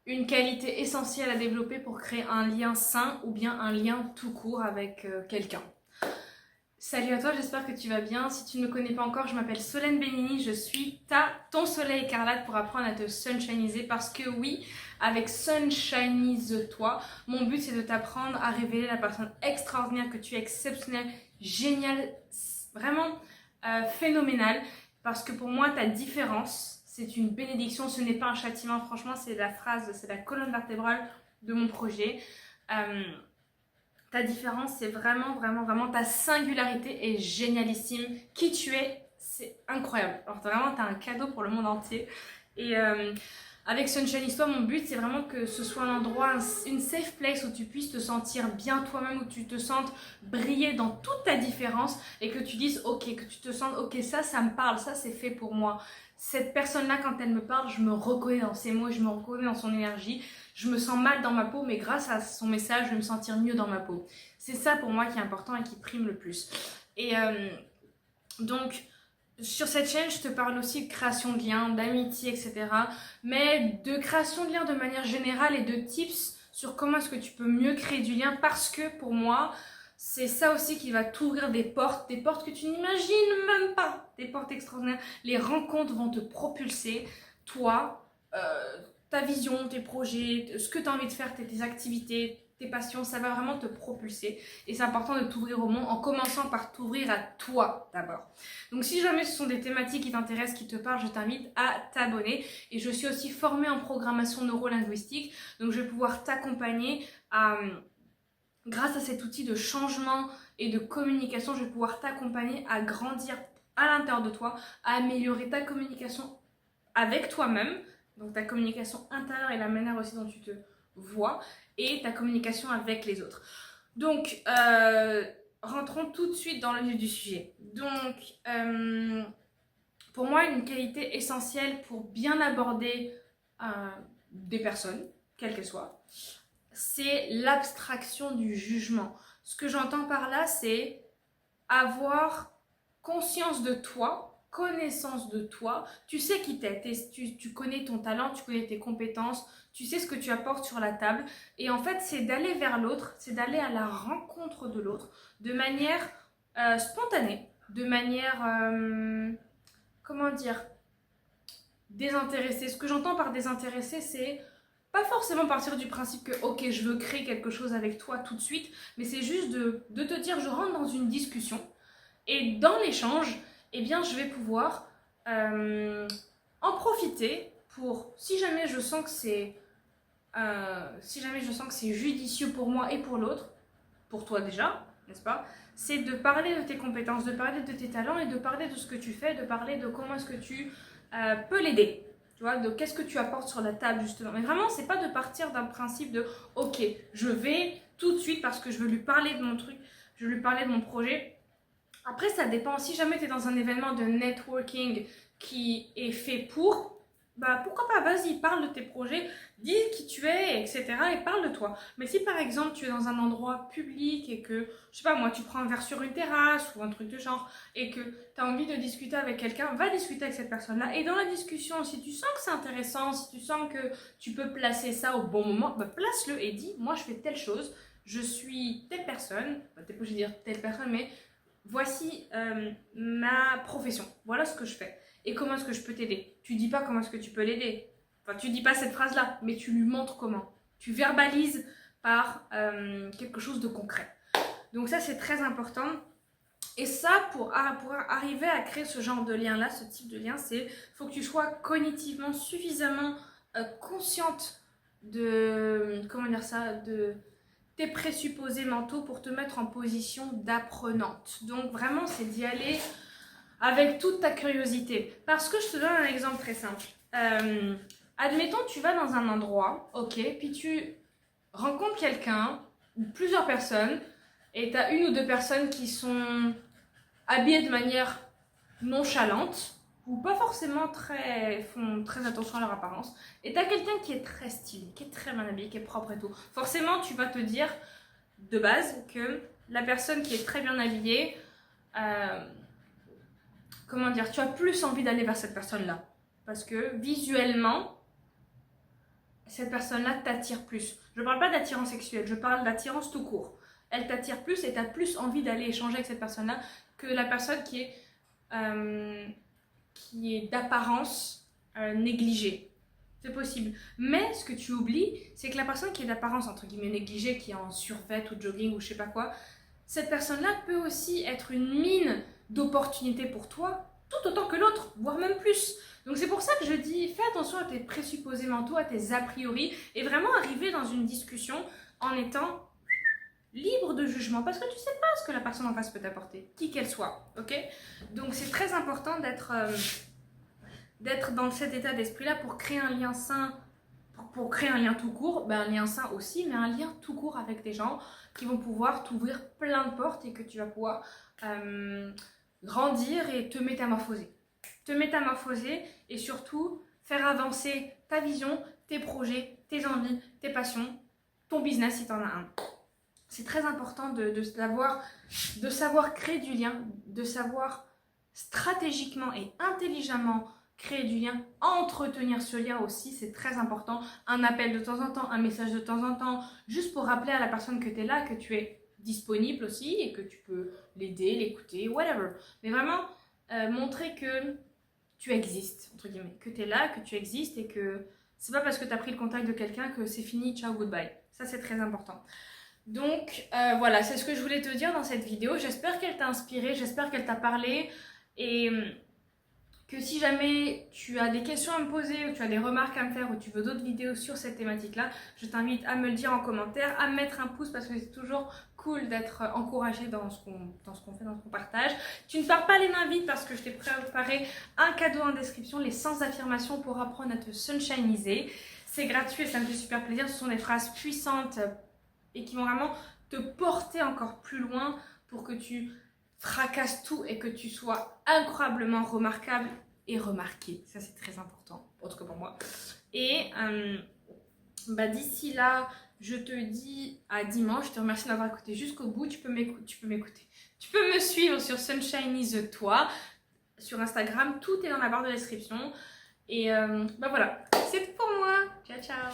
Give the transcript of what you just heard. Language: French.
une qualité essentielle à développer pour créer un lien sain ou bien un lien tout court avec quelqu'un. Salut à toi, j'espère que tu vas bien. Si tu ne me connais pas encore, je m'appelle Solène Benini, je suis ton soleil écarlate pour apprendre à te sunshiniser parce que oui, avec Sunshinize-toi, mon but c'est de t'apprendre à révéler la personne extraordinaire que tu es, exceptionnelle, géniale, vraiment phénoménale, parce que pour moi ta différence c'est une bénédiction, ce n'est pas un châtiment. Franchement, c'est la phrase, c'est la colonne vertébrale de mon projet. Ta différence, c'est vraiment ta singularité est génialissime. Qui tu es, c'est incroyable. Alors vraiment, tu as un cadeau pour le monde entier. Et avec Sunshine Histoire, mon but, c'est vraiment que ce soit un endroit, une safe place où tu puisses te sentir bien toi-même, où tu te sentes briller dans toute ta différence et que tu dises, ok, que tu te sentes, ok, ça me parle, ça c'est fait pour moi. Cette personne-là, quand elle me parle, je me reconnais dans ses mots, je me reconnais dans son énergie. Je me sens mal dans ma peau, mais grâce à son message, je vais me sentir mieux dans ma peau. C'est ça pour moi qui est important et qui prime le plus. Et donc, sur cette chaîne, je te parle aussi de création de liens, d'amitié, etc. Mais de création de liens de manière générale et de tips sur comment est-ce que tu peux mieux créer du lien, parce que pour moi, c'est ça aussi qui va t'ouvrir des portes que tu n'imagines même pas, des portes extraordinaires. Les rencontres vont te propulser, toi, ta vision, tes projets, ce que tu as envie de faire, tes activités, tes passions, ça va vraiment te propulser. Et c'est important de t'ouvrir au monde en commençant par t'ouvrir à toi d'abord. Donc si jamais ce sont des thématiques qui t'intéressent, qui te parlent, je t'invite à t'abonner. Et je suis aussi formée en programmation neurolinguistique, donc je vais pouvoir t'accompagner à... Grâce à cet outil de changement et de communication, je vais pouvoir t'accompagner à grandir à l'intérieur de toi, à améliorer ta communication avec toi-même, donc ta communication intérieure et la manière aussi dont tu te vois, et ta communication avec les autres. Donc, rentrons tout de suite dans le vif du sujet. Donc, pour moi, une qualité essentielle pour bien aborder des personnes, quelles qu'elles soient, c'est l'abstraction du jugement. Ce que j'entends par là, c'est avoir conscience de toi, connaissance de toi. Tu sais qui t'es, tu connais ton talent, tu connais tes compétences, tu sais ce que tu apportes sur la table. Et en fait, c'est d'aller vers l'autre, c'est d'aller à la rencontre de l'autre de manière spontanée, de manière, comment dire, désintéressée. Ce que j'entends par désintéressé, c'est pas forcément partir du principe que ok, je veux créer quelque chose avec toi tout de suite, mais c'est juste de te dire je rentre dans une discussion et dans l'échange, eh bien je vais pouvoir en profiter pour, si jamais je sens que c'est judicieux pour moi et pour l'autre, pour toi déjà, n'est-ce pas, c'est de parler de tes compétences, de parler de tes talents et de parler de ce que tu fais, de parler de comment est-ce que tu peux l'aider. Tu vois, de qu'est-ce que tu apportes sur la table justement. Mais vraiment, c'est pas de partir d'un principe de ok, je vais tout de suite parce que je veux lui parler de mon truc, je veux lui parler de mon projet. Après, ça dépend. Si jamais tu es dans un événement de networking qui est fait pour, bah pourquoi pas, vas-y, parle de tes projets, dis qui tu es, etc. et parle de toi. Mais si par exemple tu es dans un endroit public et que, je sais pas moi, tu prends un verre sur une terrasse ou un truc de genre et que tu as envie de discuter avec quelqu'un, va discuter avec cette personne-là. Et dans la discussion, si tu sens que c'est intéressant, si tu sens que tu peux placer ça au bon moment, bah place-le et dis, moi je fais telle chose, je suis telle personne, bah, t'es pas obligé de dire telle personne, mais voici ma profession, voilà ce que je fais. Et comment est-ce que je peux t'aider? Tu dis pas comment est-ce que tu peux l'aider. Enfin, tu dis pas cette phrase-là, mais tu lui montres comment. Tu verbalises par quelque chose de concret. Donc ça, c'est très important. Et ça, pour arriver à créer ce genre de lien-là, ce type de lien, c'est faut que tu sois cognitivement suffisamment consciente de, comment dire ça, de tes présupposés mentaux pour te mettre en position d'apprenante. Donc vraiment, c'est d'y aller avec toute ta curiosité. Parce que je te donne un exemple très simple. Admettons, tu vas dans un endroit, ok, puis tu rencontres quelqu'un, ou plusieurs personnes, et tu as une ou deux personnes qui sont habillées de manière nonchalante, ou pas forcément font très attention à leur apparence, et tu as quelqu'un qui est très stylé, qui est très bien habillé, qui est propre et tout. Forcément, tu vas te dire de base que la personne qui est très bien habillée, comment dire, tu as plus envie d'aller vers cette personne-là. Parce que visuellement, cette personne-là t'attire plus. Je ne parle pas d'attirance sexuelle, je parle d'attirance tout court. Elle t'attire plus et tu as plus envie d'aller échanger avec cette personne-là que la personne qui est d'apparence négligée. C'est possible. Mais ce que tu oublies, c'est que la personne qui est d'apparence entre guillemets négligée, qui est en survêt ou jogging ou je sais pas quoi, cette personne-là peut aussi être une mine d'opportunités pour toi, tout autant que l'autre, voire même plus. Donc c'est pour ça que je dis, fais attention à tes présupposés mentaux, à tes a priori, et vraiment arriver dans une discussion en étant libre de jugement, parce que tu sais pas ce que la personne en face peut t'apporter, qui qu'elle soit, ok? Donc c'est très important d'être dans cet état d'esprit-là pour créer un lien sain, pour créer un lien tout court, ben un lien sain aussi, mais un lien tout court avec des gens qui vont pouvoir t'ouvrir plein de portes et que tu vas pouvoir grandir et te métamorphoser. Te métamorphoser et surtout faire avancer ta vision, tes projets, tes envies, tes passions, ton business si tu en as un. C'est très important de savoir créer du lien, de savoir stratégiquement et intelligemment créer du lien, entretenir ce lien aussi, c'est très important. Un appel de temps en temps, un message de temps en temps, juste pour rappeler à la personne que tu es là, que tu es disponible aussi et que tu peux l'aider, l'écouter, whatever. Mais vraiment, montrer que tu existes, entre guillemets, que tu es là, que tu existes et que c'est pas parce que tu as pris le contact de quelqu'un que c'est fini, ciao, goodbye. Ça, c'est très important. Donc voilà, c'est ce que je voulais te dire dans cette vidéo. J'espère qu'elle t'a inspiré, j'espère qu'elle t'a parlé et que si jamais tu as des questions à me poser ou tu as des remarques à me faire ou tu veux d'autres vidéos sur cette thématique-là, je t'invite à me le dire en commentaire, à me mettre un pouce parce que c'est toujours cool d'être encouragé dans ce qu'on fait, dans ce qu'on partage. Tu ne pars pas les mains vides parce que je t'ai préparé un cadeau en description, les 100 affirmations pour apprendre à te sunshiniser. C'est gratuit et ça me fait super plaisir. Ce sont des phrases puissantes et qui vont vraiment te porter encore plus loin pour que tu fracasses tout et que tu sois incroyablement remarquable et remarqué. Ça, c'est très important, en tout cas pour moi. Et d'ici là, je te dis à dimanche. Je te remercie d'avoir écouté jusqu'au bout. Tu peux m'écouter. Tu peux me suivre sur Sunshine is Toi, sur Instagram. Tout est dans la barre de description. Et voilà, c'est tout pour moi. Ciao, ciao.